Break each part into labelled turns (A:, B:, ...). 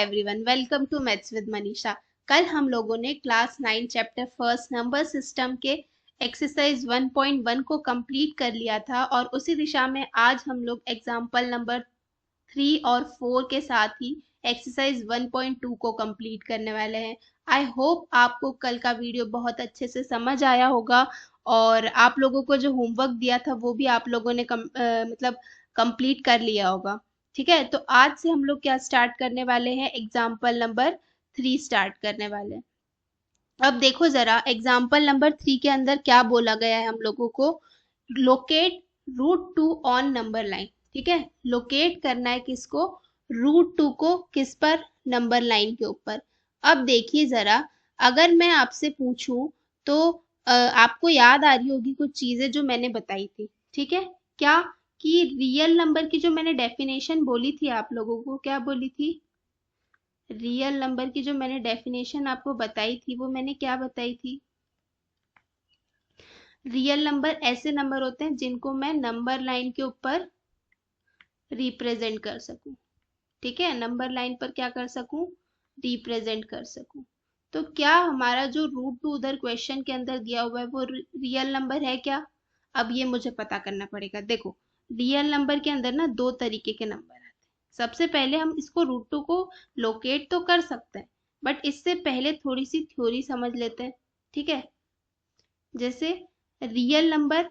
A: Everyone, welcome to maths with Manisha. कल हम लोगों ने class 9 chapter first number system के एक्सरसाइज 1.1 को कंप्लीट कर लिया था और उसी दिशा में आज हम लोग एग्जाम्पल नंबर 3 और 4 के साथ ही एक्सरसाइज 1.2 को कंप्लीट करने वाले हैं। आई होप आपको कल का वीडियो बहुत अच्छे से समझ आया होगा और आप लोगों को जो होमवर्क दिया था वो भी आप लोगों ने मतलब कंप्लीट कर लिया होगा। ठीक है, तो आज से हम लोग क्या स्टार्ट करने वाले हैं, एग्जाम्पल नंबर 3 स्टार्ट करने वाले हैं। अब देखो जरा एग्जाम्पल नंबर 3 के अंदर क्या बोला गया है हम लोगों को। Locate root 2 on number line. ठीक है, लोकेट करना है किसको, रूट 2 को, किस पर, नंबर लाइन के ऊपर। अब देखिए जरा, अगर मैं आपसे पूछूं तो आपको याद आ रही होगी कुछ चीजें जो मैंने बताई थी। ठीक है, क्या कि रियल नंबर की जो मैंने डेफिनेशन बोली थी आप लोगों को, क्या बोली थी, रियल नंबर की जो मैंने डेफिनेशन आपको बताई थी वो मैंने क्या बताई थी। रियल नंबर ऐसे नंबर होते हैं जिनको मैं नंबर लाइन के ऊपर रिप्रेजेंट कर सकूं। ठीक है, नंबर लाइन पर क्या कर सकूं, रिप्रेजेंट कर सकूं। तो क्या हमारा जो रूट 2 उधर क्वेश्चन के अंदर दिया हुआ है वो रियल नंबर है क्या। अब ये मुझे पता करना पड़ेगा। देखो, रियल नंबर के अंदर ना दो तरीके के नंबर आते हैं। सबसे पहले हम इसको रूट 2 को लोकेट तो कर सकते हैं, बट इससे पहले थोड़ी सी थ्योरी समझ लेते हैं। ठीक है, जैसे रियल नंबर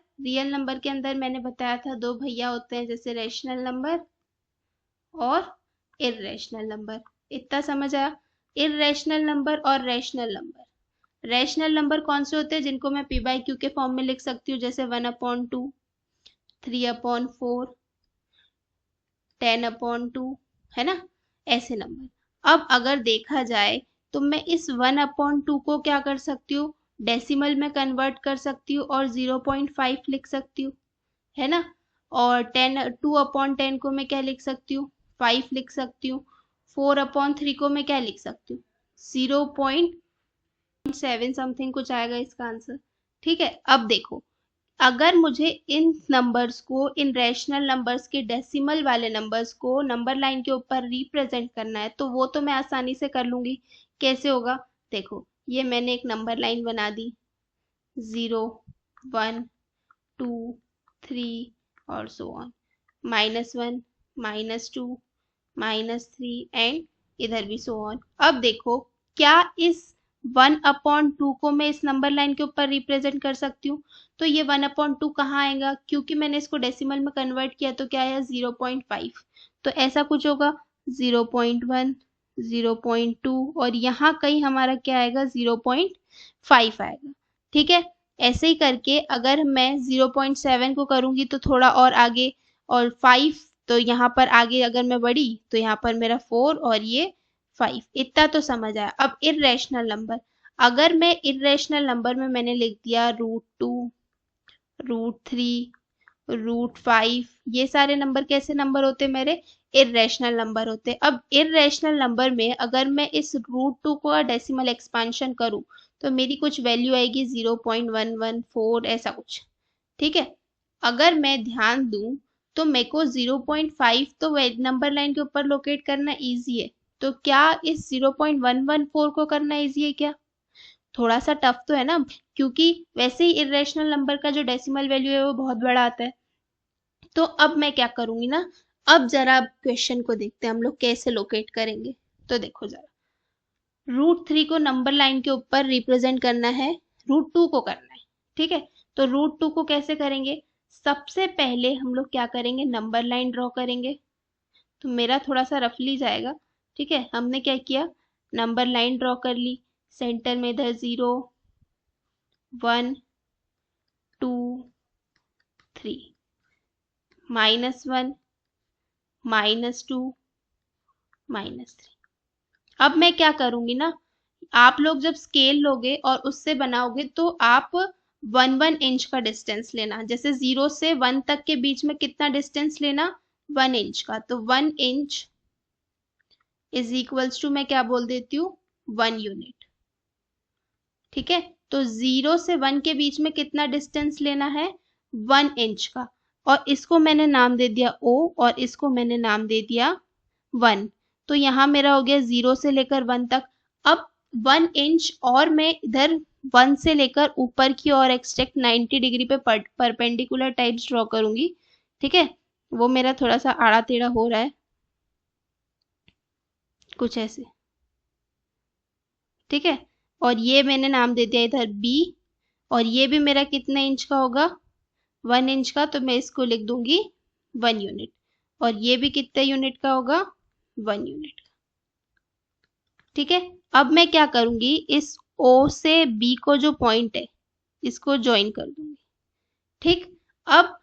A: के अंदर मैंने बताया था दो भैया होते हैं, जैसे रेशनल नंबर और इर्रेशनल नंबर। इतना समझ आया। इर्रेशनल नंबर और रैशनल नंबर। रैशनल नंबर कौन से होते हैं, जिनको मैं पी बाई क्यू के फॉर्म में लिख सकती हूँ, जैसे 1/2, 3/4, 10/2, है ना, ऐसे नंबर। अब अगर देखा जाए तो मैं इस 1/2 को क्या कर सकती हूँ, डेसिमल में कन्वर्ट कर सकती हूँ और 0.5 लिख सकती हूँ, है ना। और 2/10 को मैं क्या लिख सकती हूँ, 5 लिख सकती हूँ। 4/3 को मैं क्या लिख सकती हूँ, 0.7 समथिंग कुछ आएगा इसका आंसर। ठीक है, अब देखो, अगर मुझे इन नंबर्स को, इन रैशनल नंबर्स के डेसिमल वाले नंबर्स को नंबर लाइन के ऊपर रिप्रेजेंट करना है तो वो तो मैं आसानी से कर लूंगी। कैसे होगा, देखो, ये मैंने एक नंबर लाइन बना दी, 0, 1, 2, 3 और सो ऑन, -1, -2, -3 एंड इधर भी सो ऑन। अब देखो, क्या इस 1/2 को मैं इस नंबर लाइन के ऊपर रिप्रेजेंट कर सकती हूँ। तो ये 1/2 कहाँ आएगा, क्योंकि मैंने इसको डेसिमल में कन्वर्ट किया तो क्या आया, 0.5। तो ऐसा कुछ होगा, 0.1, 0.2 और यहाँ कहीं हमारा क्या आएगा, 0.5 आएगा। ठीक है, ऐसे ही करके अगर मैं 0.7 को करूंगी तो थोड़ा और आगे, और 5, तो यहाँ पर आगे अगर मैं बढ़ी तो यहाँ पर मेरा 4 और ये 5। इतना तो समझ आया। अब इर्रेशनल नंबर, अगर मैं इर्रेशनल नंबर में मैंने लिख दिया √2, √3, √5, ये सारे नंबर कैसे नंबर होते मेरे, इर्रेशनल नंबर होते। अब इर्रेशनल नंबर में अगर मैं इस √2 को डेसिमल एक्सपांशन करूं तो मेरी कुछ वैल्यू आएगी 0.114, ऐसा कुछ। ठीक है, अगर मैं ध्यान दूं तो मेरे को 0.5 तो नंबर लाइन के ऊपर लोकेट करना इजी है, तो क्या इस 0.114 को करना इजी है क्या, थोड़ा सा टफ तो है ना, क्योंकि वैसे ही इरेशनल नंबर का जो डेसिमल वैल्यू है वो बहुत बड़ा आता है। तो अब मैं क्या करूंगी ना, अब जरा क्वेश्चन को देखते हैं हम लोग कैसे लोकेट करेंगे। तो देखो जरा, √3 को नंबर लाइन के ऊपर रिप्रेजेंट करना है, √2 को करना है। ठीक है, तो √2 को कैसे करेंगे, सबसे पहले हम लोग क्या करेंगे, नंबर लाइन ड्रॉ करेंगे। तो मेरा थोड़ा सा रफली जाएगा। ठीक है, हमने क्या किया, नंबर लाइन ड्रॉ कर ली, सेंटर में इधर 0, 1, 2, 3, -1, -2, -3। अब मैं क्या करूंगी ना, आप लोग जब स्केल लोगे और उससे बनाओगे तो आप 1 इंच का डिस्टेंस लेना, जैसे 0 से 1 तक के बीच में कितना डिस्टेंस लेना, 1 इंच का। तो 1 इंच इज इक्वल्स टू, मैं क्या बोल देती हूँ, 1 यूनिट। ठीक है, तो 0 से 1 के बीच में कितना डिस्टेंस लेना है, 1 इंच का, और इसको मैंने नाम दे दिया O और इसको मैंने नाम दे दिया 1। तो यहाँ मेरा हो गया 0 से लेकर 1 तक। अब 1 इंच और मैं इधर 1 से लेकर ऊपर की ओर एक्सटेक्ट 90 डिग्री पे परपेंडिकुलर टाइप्स ड्रॉ करूंगी। ठीक है, वो मेरा थोड़ा सा आड़ा टेढ़ा हो रहा है, कुछ ऐसे। ठीक है, और ये मैंने नाम दे दिया इधर बी, और ये भी मेरा कितने इंच का होगा, 1 इंच का, तो मैं इसको लिख दूंगी 1 यूनिट। और ये भी कितने यूनिट का होगा, 1 यूनिट का। ठीक है, अब मैं क्या करूंगी, इस ओ से बी को जो पॉइंट है इसको ज्वाइन कर दूंगी। ठीक, अब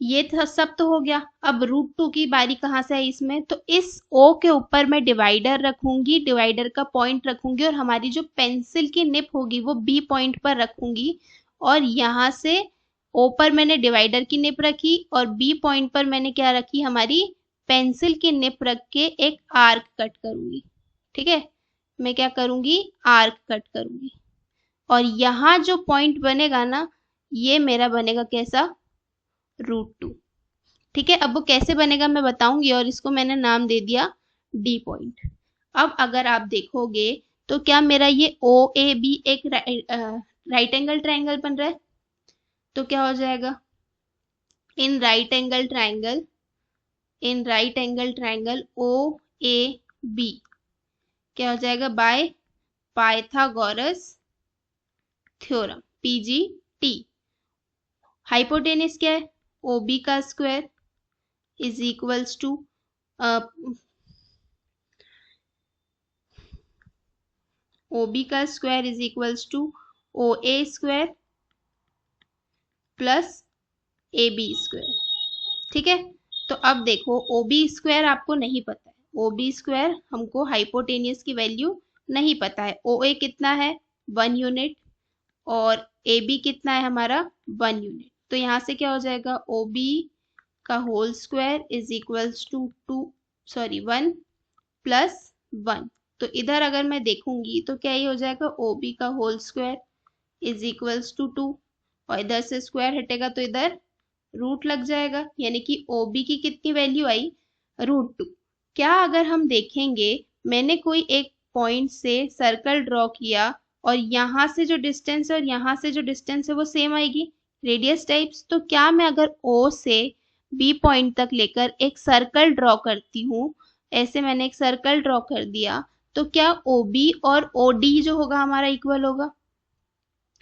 A: ये सब तो हो गया। अब √2 की बारी कहाँ से है इसमें, तो इस ओ के ऊपर मैं डिवाइडर रखूंगी, डिवाइडर का पॉइंट रखूंगी, और हमारी जो पेंसिल की निप होगी वो बी पॉइंट पर रखूंगी। और यहाँ से ओ पर मैंने डिवाइडर की निप रखी, और बी पॉइंट पर मैंने क्या रखी, हमारी पेंसिल की निप रख के एक आर्क कट करूंगी। ठीक है, मैं क्या करूंगी, आर्क कट करूंगी। और यहाँ जो पॉइंट बनेगा ना, ये मेरा बनेगा कैसा, √2। ठीक है, अब वो कैसे बनेगा मैं बताऊंगी, और इसको मैंने नाम दे दिया डी पॉइंट। अब अगर आप देखोगे तो क्या मेरा ये ओ ए बी एक राइट एंगल ट्राइंगल बन रहा है, तो क्या हो जाएगा, in right angle triangle O A B क्या हो जाएगा, by Pythagoras theorem, PGT। Hypotenuse क्या है, OB का square is equals to OB का square is equals to OA square plus AB square. ठीक है, तो अब देखो OB स्क्वायर आपको नहीं पता है, OB स्क्वायर हमको हाइपोटेनियस की वैल्यू नहीं पता है। OA कितना है, 1 यूनिट, और AB कितना है हमारा, 1 यूनिट। तो यहाँ से क्या हो जाएगा, OB का whole square is equals to 1 plus 1। तो इधर अगर मैं देखूंगी तो क्या ही हो जाएगा, OB का whole square is equals to 2, और इधर से स्क्वायर हटेगा तो इधर रूट लग जाएगा, यानी कि OB की कितनी वैल्यू आई, √2। क्या अगर हम देखेंगे, मैंने कोई एक पॉइंट से सर्कल ड्रॉ किया, और यहाँ से जो डिस्टेंस है और यहाँ से जो डिस्टेंस है वो सेम आएगी, रेडियस टाइप्स। तो क्या मैं अगर O से B पॉइंट तक लेकर एक सर्कल ड्रॉ करती हूँ, ऐसे मैंने एक सर्कल ड्रॉ कर दिया, तो क्या OB और OD जो होगा हमारा इक्वल होगा,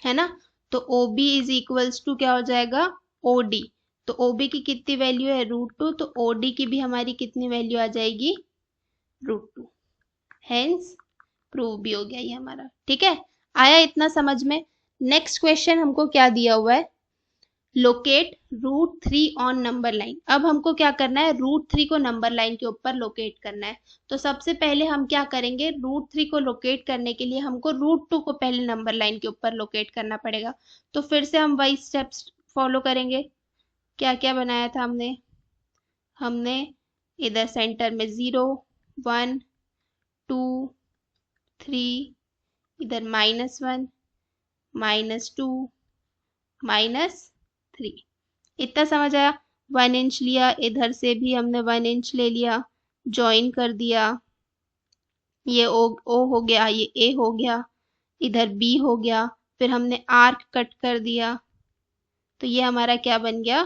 A: है ना। तो OB इज इक्वल्स टू क्या हो जाएगा, OD। तो OB की कितनी वैल्यू है, √2, तो OD की भी हमारी कितनी वैल्यू आ जाएगी, √2। हेंस प्रूव भी हो गया ये हमारा। ठीक है, आया इतना समझ में। नेक्स्ट क्वेश्चन हमको क्या दिया हुआ है, लोकेट √3 ऑन नंबर लाइन। अब हमको क्या करना है, √3 को नंबर लाइन के ऊपर लोकेट करना है। तो सबसे पहले हम क्या करेंगे, √3 को लोकेट करने के लिए हमको √2 को पहले नंबर लाइन के ऊपर लोकेट करना पड़ेगा। तो फिर से हम वही स्टेप्स फॉलो करेंगे। क्या क्या बनाया था हमने इधर सेंटर में 0 1 2 3, इधर -1 -2 -3। इतना समझ आया। 1 इंच लिया, इधर से भी हमने 1 इंच ले लिया, ज्वाइन कर दिया, ये ओ हो गया, ये ए हो गया, इधर बी हो गया, फिर हमने आर्क कट कर दिया, तो ये हमारा क्या बन गया,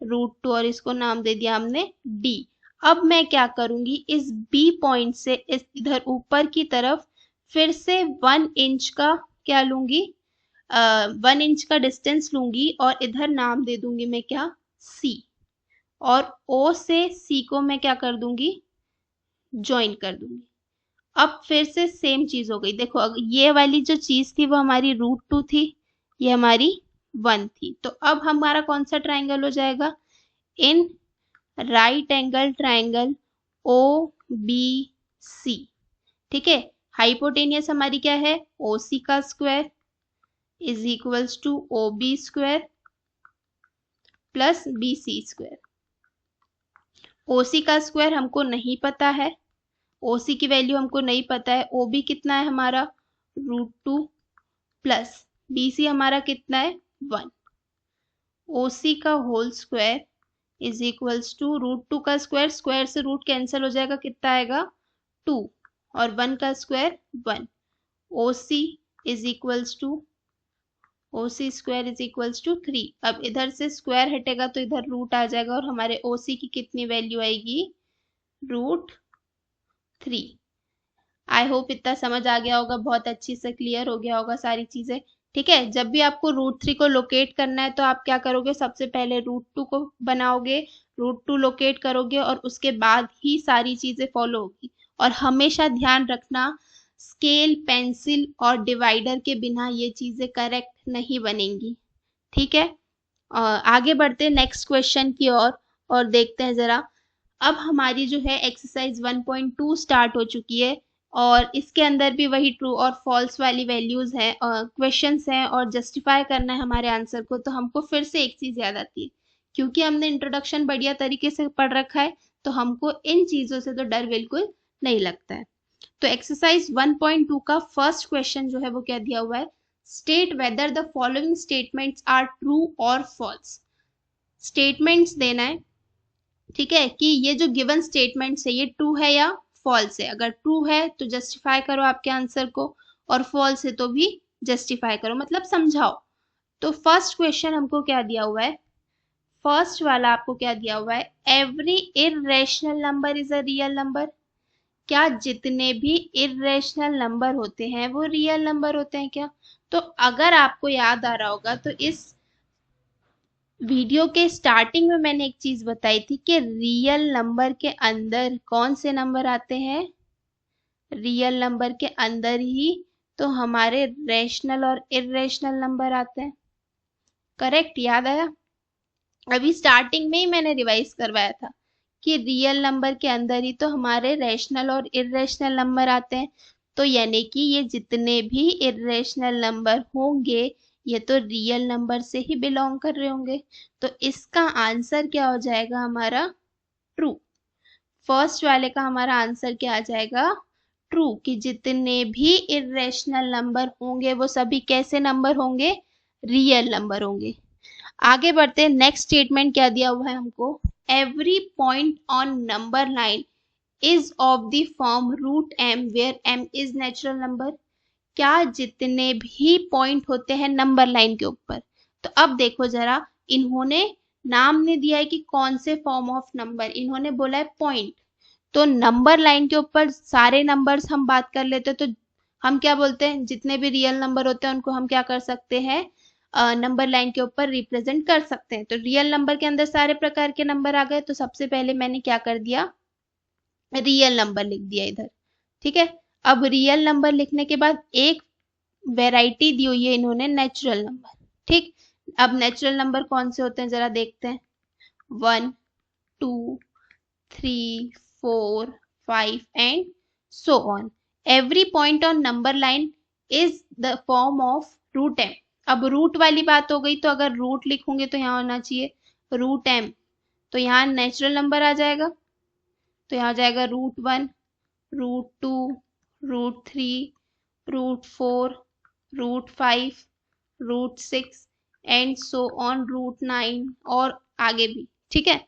A: √2, और इसको नाम दे दिया हमने डी। अब मैं क्या करूंगी, इस बी पॉइंट से इस इधर ऊपर की तरफ फिर से 1 इंच का क्या लूंगी, 1 इंच का डिस्टेंस लूंगी, और इधर नाम दे दूंगी मैं क्या, सी। और ओ से सी को मैं क्या कर दूंगी, ज्वाइन कर दूंगी। अब फिर से सेम चीज हो गई, देखो ये वाली जो चीज थी वो हमारी √2 थी, ये हमारी 1 थी। तो अब हमारा कौन सा ट्राइंगल हो जाएगा, in right angle triangle OBC। ठीक है, हाइपोटेनियस हमारी क्या है, OC का square is equals to OB square plus BC square. OC का स्क्वायर हमको नहीं पता है, OC की वैल्यू हमको नहीं पता है। OB कितना है हमारा, √2 प्लस BC हमारा कितना है, 1। OC का whole square is equals to √2 का स्क्वायर, स्क्वायर से रूट कैंसिल हो जाएगा, कितना आएगा, 2 और 1 का square 1। OC is equals to OC square is equals to 3। अब इधर से स्क्वायर हटेगा तो इधर रूट आ जाएगा और हमारे OC की कितनी वैल्यू आएगी, √3। आई होप इतना समझ आ गया होगा, बहुत अच्छी से क्लियर हो गया होगा सारी चीजें। ठीक है, जब भी आपको √3 को लोकेट करना है तो आप क्या करोगे, सबसे पहले √2 को बनाओगे, √2 लोकेट करोगे और उसके बाद ही सारी चीजें फॉलो होगी। और हमेशा ध्यान रखना, स्केल, पेंसिल और डिवाइडर के बिना ये चीजें करेक्ट नहीं बनेंगी। ठीक है, आगे बढ़ते नेक्स्ट क्वेश्चन की ओर और देखते हैं जरा। अब हमारी जो है एक्सरसाइज 1.2 स्टार्ट हो चुकी है और इसके अंदर भी वही ट्रू और फॉल्स वाली वैल्यूज है, क्वेश्चंस हैं और जस्टिफाई करना है हमारे आंसर को। तो हमको फिर से एक चीज याद आती है, क्योंकि हमने इंट्रोडक्शन बढ़िया तरीके से पढ़ रखा है तो हमको इन चीजों से तो डर बिल्कुल नहीं लगता है। तो एक्सरसाइज 1.2 का फर्स्ट क्वेश्चन जो है वो क्या दिया हुआ है, state whether the following statements are true और फॉल्स। स्टेटमेंट्स देना है, ठीक है, कि ये जो गिवन स्टेटमेंट्स है ये ट्रू है या फॉल्स है। अगर ट्रू है तो जस्टिफाई करो आपके आंसर को और फॉल्स है तो भी जस्टिफाई करो, मतलब समझाओ। तो फर्स्ट क्वेश्चन हमको क्या दिया हुआ है, फर्स्ट वाला आपको क्या दिया हुआ है, every irrational number is a real number. क्या जितने भी इर्रेशनल नंबर होते हैं वो रियल नंबर होते हैं क्या? तो अगर आपको याद आ रहा होगा तो इस वीडियो के स्टार्टिंग में मैंने एक चीज बताई थी कि रियल नंबर के अंदर कौन से नंबर आते हैं, रियल नंबर के अंदर ही तो हमारे रेशनल और इर्रेशनल नंबर आते हैं। करेक्ट, याद आया? अभी स्टार्टिंग में ही मैंने रिवाइज करवाया था कि रियल नंबर के अंदर ही तो हमारे रेशनल और इर्रेशनल नंबर आते हैं। तो यानी कि ये जितने भी इर्रेशनल नंबर होंगे ये तो रियल नंबर से ही बिलोंग कर रहे होंगे। तो इसका आंसर क्या हो जाएगा हमारा, ट्रू। फर्स्ट वाले का हमारा आंसर क्या आ जाएगा, ट्रू, कि जितने भी इर्रेशनल नंबर होंगे वो सभी कैसे नंबर होंगे, रियल नंबर होंगे। आगे बढ़ते हैं, नेक्स्ट स्टेटमेंट क्या दिया हुआ है हमको, every point on number line is of the form √m where m is natural number. क्या जितने भी पॉइंट होते हैं नंबर लाइन के ऊपर, तो अब देखो जरा, इन्होंने नाम ने दिया है कि कौन से फॉर्म ऑफ नंबर, इन्होंने बोला है पॉइंट। तो नंबर लाइन के ऊपर सारे नंबर्स हम बात कर लेते तो हम क्या बोलते हैं, जितने भी रियल नंबर होते हैं उनको हम क्या कर सकते हैं, नंबर लाइन के ऊपर रिप्रेजेंट कर सकते हैं। तो रियल नंबर के अंदर सारे प्रकार के नंबर आ गए, तो सबसे पहले मैंने क्या कर दिया, रियल नंबर लिख दिया इधर। ठीक है, अब रियल नंबर लिखने के बाद एक वैरायटी दी हुई है इन्होंने, नेचुरल नंबर। ठीक, अब नेचुरल नंबर कौन से होते हैं जरा देखते हैं, 1 2 3 4 5 and so on. Every point on number line is the form of √m। अब रूट वाली बात हो गई, तो अगर रूट लिखूंगे तो यहाँ होना चाहिए √m, तो यहाँ नेचुरल नंबर आ जाएगा। तो यहाँ जाएगा √1, √2, √3, √4, √5, √6 एंड सो ऑन √9 और आगे भी। ठीक है,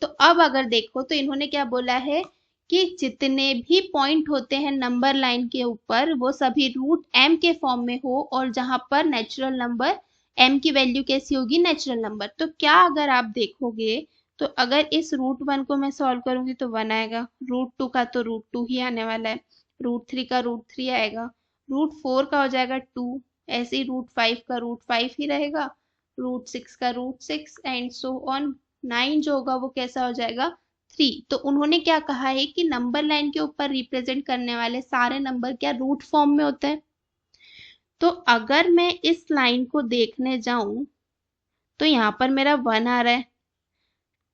A: तो अब अगर देखो तो इन्होंने क्या बोला है कि जितने भी पॉइंट होते हैं नंबर लाइन के ऊपर वो सभी √m के फॉर्म में हो, और जहां पर नेचुरल नंबर m की वैल्यू कैसी होगी, नेचुरल नंबर। तो क्या अगर आप देखोगे तो अगर इस √1 को मैं सॉल्व करूंगी तो 1 आएगा, √2 का तो √2 ही आने वाला है, √3 का √3 आएगा, √4 का हो जाएगा 2, ऐसे ही √5 का √5 ही रहेगा, √6 का √6 एंड सो ऑन। 9 जो होगा वो कैसा हो जाएगा, 3। तो उन्होंने क्या कहा है कि नंबर लाइन के ऊपर रिप्रेजेंट करने वाले सारे नंबर क्या रूट फॉर्म में होते हैं। तो अगर मैं इस लाइन को देखने जाऊं तो यहाँ पर मेरा 1 आ रहा है,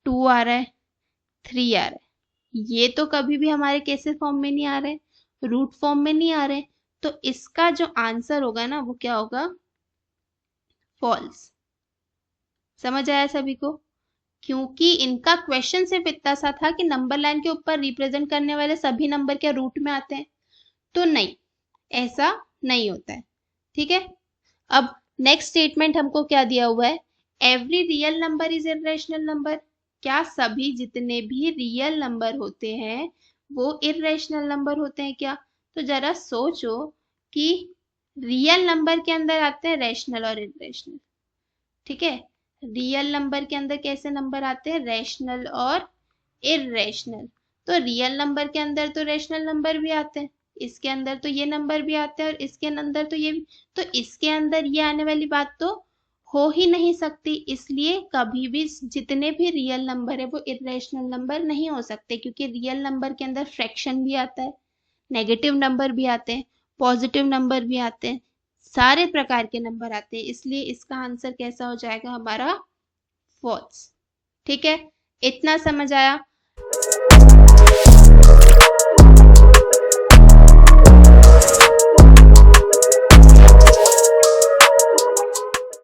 A: 2 आ रहा है, 3 आ रहा है, ये तो कभी भी हमारे कैसे फॉर्म में नहीं आ रहे, रूट फॉर्म में नहीं आ रहे। तो इसका जो आंसर होगा ना वो क्या होगा, फॉल्स। समझ आया सभी को? क्योंकि इनका क्वेश्चन सिर्फ इतना सा था कि नंबर लाइन के ऊपर रिप्रेजेंट करने वाले सभी नंबर क्या रूट में आते हैं, तो नहीं, ऐसा नहीं होता है। ठीक है, अब नेक्स्ट स्टेटमेंट हमको क्या दिया हुआ है, every real number is irrational number. क्या सभी जितने भी रियल नंबर होते हैं वो इर्रेशनल नंबर होते हैं क्या? तो जरा सोचो कि रियल नंबर के अंदर आते हैं रैशनल और इर्रेशनल, ठीक है? रियल नंबर के अंदर कैसे नंबर आते हैं? रैशनल और इर्रेशनल। तो रियल नंबर के अंदर तो रैशनल नंबर भी आते हैं, इसके अंदर तो ये नंबर भी आते हैं और इसके अंदर तो ये भी, तो इसके अंदर ये आने वाली बात तो हो ही नहीं सकती। इसलिए कभी भी जितने भी रियल नंबर है वो इर्रेशनल नंबर नहीं हो सकते, क्योंकि रियल नंबर के अंदर फ्रैक्शन भी आता है, नेगेटिव नंबर भी आते हैं, पॉजिटिव नंबर भी आते हैं, सारे प्रकार के नंबर आते हैं। इसलिए इसका आंसर कैसा हो जाएगा हमारा? फॉल्स। ठीक है, इतना समझ आया?